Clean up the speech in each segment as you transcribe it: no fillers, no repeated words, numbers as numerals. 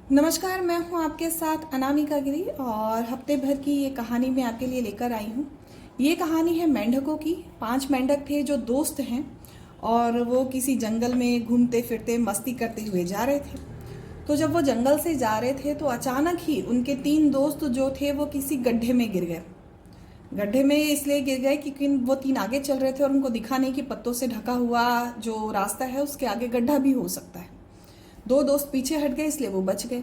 नमस्कार, मैं हूं आपके साथ अनामिका गिरी और हफ्ते भर की ये कहानी मैं आपके लिए लेकर आई हूं। ये कहानी है मेंढकों की। 5 मेंढक थे जो दोस्त हैं और वो किसी जंगल में घूमते फिरते मस्ती करते हुए जा रहे थे। तो जब वो जंगल से जा रहे थे तो अचानक ही उनके 3 दोस्त जो थे वो किसी गड्ढे में गिर गए। गड्ढे में इसलिए गिर गए क्योंकि वो 3 आगे चल रहे थे और उनको दिखा नहीं कि पत्तों से ढका हुआ जो रास्ता है उसके आगे गड्ढा भी हो सकता है। 2 दोस्त पीछे हट गए इसलिए वो बच गए।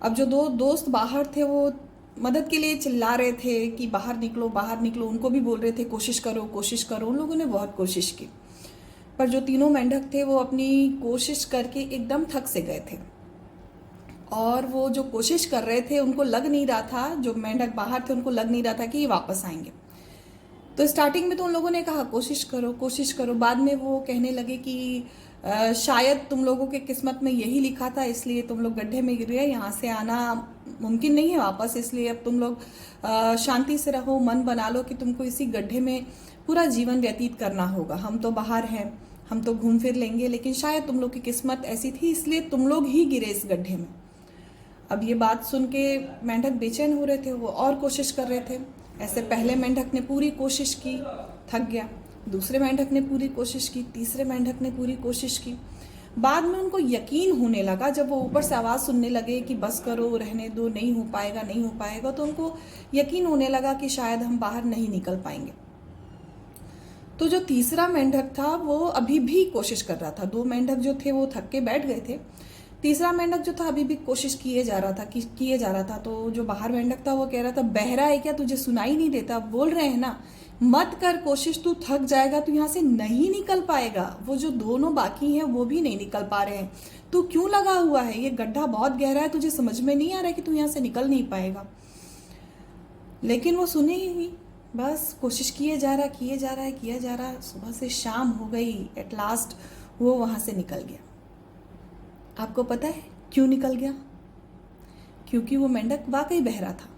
अब जो 2 दोस्त बाहर थे वो मदद के लिए चिल्ला रहे थे कि बाहर निकलो बाहर निकलो। उनको भी बोल रहे थे कोशिश करो कोशिश करो। उन लोगों ने बहुत कोशिश की पर जो तीनों मेंढक थे वो अपनी कोशिश करके एकदम थक से गए थे और वो जो कोशिश कर रहे थे उनको लग नहीं रहा था, जो मेंढक बाहर थे उनको लग नहीं रहा था कि ये वापस आएंगे। तो स्टार्टिंग में तो उन लोगों ने कहा कोशिश करो कोशिश करो। बाद में वो कहने लगे कि शायद तुम लोगों के किस्मत में यही लिखा था इसलिए तुम लोग गड्ढे में गिर गए, यहाँ से आना मुमकिन नहीं है वापस, इसलिए अब तुम लोग शांति से रहो, मन बना लो कि तुमको इसी गड्ढे में पूरा जीवन व्यतीत करना होगा। हम तो बाहर हैं, हम तो घूम फिर लेंगे, लेकिन शायद तुम लोग की किस्मत ऐसी थी इसलिए तुम लोग ही गिरे इस गड्ढे में। अब ये बात सुन के मेंढक बेचैन हो रहे थे, वो और कोशिश कर रहे थे। ऐसे पहले मेंढक ने पूरी कोशिश की, थक गया। दूसरे मेंढक ने पूरी कोशिश की, तीसरे मेंढक ने पूरी कोशिश की। बाद में उनको यकीन होने लगा, जब वो ऊपर से आवाज़ सुनने लगे कि बस करो, रहने दो, नहीं हो पाएगा नहीं हो पाएगा, तो उनको यकीन होने लगा कि शायद हम बाहर नहीं निकल पाएंगे। तो जो तीसरा मेंढक था वो अभी भी कोशिश कर रहा था। 2 मेंढक जो थे वो थक के बैठ गए थे। तीसरा मेंढक जो था अभी भी कोशिश किए जा रहा था। तो जो बाहर मेंढक था वो कह रहा था, बहरा है क्या, तुझे सुनाई नहीं देता, बोल रहे हैं ना मत कर कोशिश, तू थक जाएगा, तू यहाँ से नहीं निकल पाएगा। वो जो दोनों बाकी हैं वो भी नहीं निकल पा रहे हैं, तू क्यों लगा हुआ है, ये गड्ढा बहुत गहरा है, तुझे समझ में नहीं आ रहा है कि तू यहाँ से निकल नहीं पाएगा। लेकिन वो सुने ही नहीं, बस कोशिश किए जा रहा किया जा रहा। सुबह से शाम हो गई, एट लास्ट वो वहां से निकल गया। आपको पता है क्यों निकल गया? क्योंकि वो मेंढक वाकई बहरा था।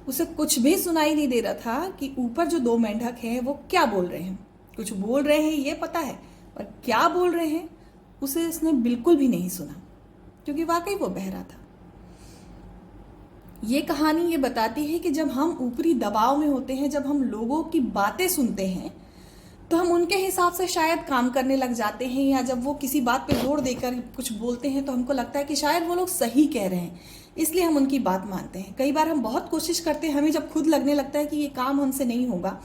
उसे कुछ भी सुनाई नहीं दे रहा था कि ऊपर जो 2 मेंढक हैं वो क्या बोल रहे हैं। कुछ बोल रहे हैं ये पता है, पर क्या बोल रहे हैं उसे उसने बिल्कुल भी नहीं सुना, क्योंकि वाकई वो बहरा था। ये कहानी ये बताती है कि जब हम ऊपरी दबाव में होते हैं, जब हम लोगों की बातें सुनते हैं तो हम उनके हिसाब से शायद काम करने लग जाते हैं, या जब वो किसी बात पे जोर देकर कुछ बोलते हैं तो हमको लगता है कि शायद वो लोग सही कह रहे हैं, इसलिए हम उनकी बात मानते हैं। कई बार हम बहुत कोशिश करते हैं, हमें जब खुद लगने लगता है कि ये काम हमसे नहीं होगा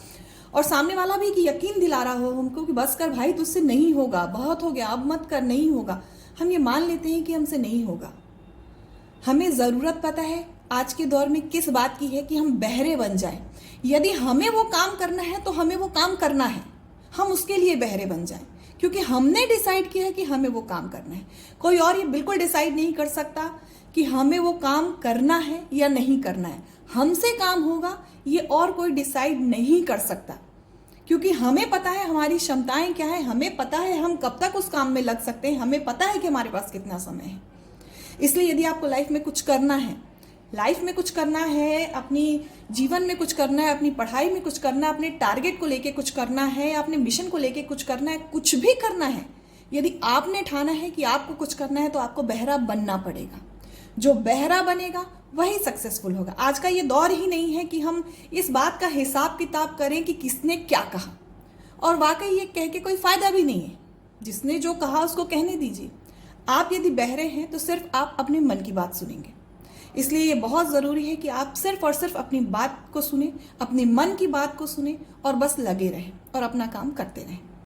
और सामने वाला भी कि यकीन दिला रहा हो हमको कि बस कर भाई, तुझसे नहीं होगा, बहुत हो गया, अब मत कर, नहीं होगा, हम ये मान लेते हैं कि हमसे नहीं होगा। हमें ज़रूरत पता है आज के दौर में किस बात की है कि हम बहरे बन जाएं। यदि हमें वो काम करना है तो हमें वो काम करना है, हम उसके लिए बहरे बन जाएं, क्योंकि हमने डिसाइड किया है कि हमें वो काम करना है। कोई और ये बिल्कुल डिसाइड नहीं कर सकता कि हमें वो काम करना है या नहीं करना है। हमसे काम होगा ये और कोई डिसाइड नहीं कर सकता, क्योंकि हमें पता है हमारी क्षमताएं क्या है, हमें पता है हम कब तक उस काम में लग सकते हैं, हमें पता है कि हमारे पास कितना समय है। इसलिए यदि आपको लाइफ में कुछ करना है, अपनी जीवन में कुछ करना है, अपनी पढ़ाई में कुछ करना है, अपने टारगेट को लेके कुछ करना है, अपने मिशन को लेके कुछ करना है, कुछ भी करना है, यदि आपने ठाना है कि आपको कुछ करना है तो आपको बहरा बनना पड़ेगा। जो बहरा बनेगा वही सक्सेसफुल होगा। आज का ये दौर ही नहीं है कि हम इस बात का हिसाब किताब करें कि किसने क्या कहा, और वाकई ये कह के कोई फायदा भी नहीं है। जिसने जो कहा उसको कहने दीजिए। आप यदि बहरे हैं तो सिर्फ आप अपने मन की बात सुनेंगे। इसलिए ये बहुत ज़रूरी है कि आप सिर्फ और सिर्फ अपनी बात को सुने, अपने मन की बात को सुने और बस लगे रहें और अपना काम करते रहें।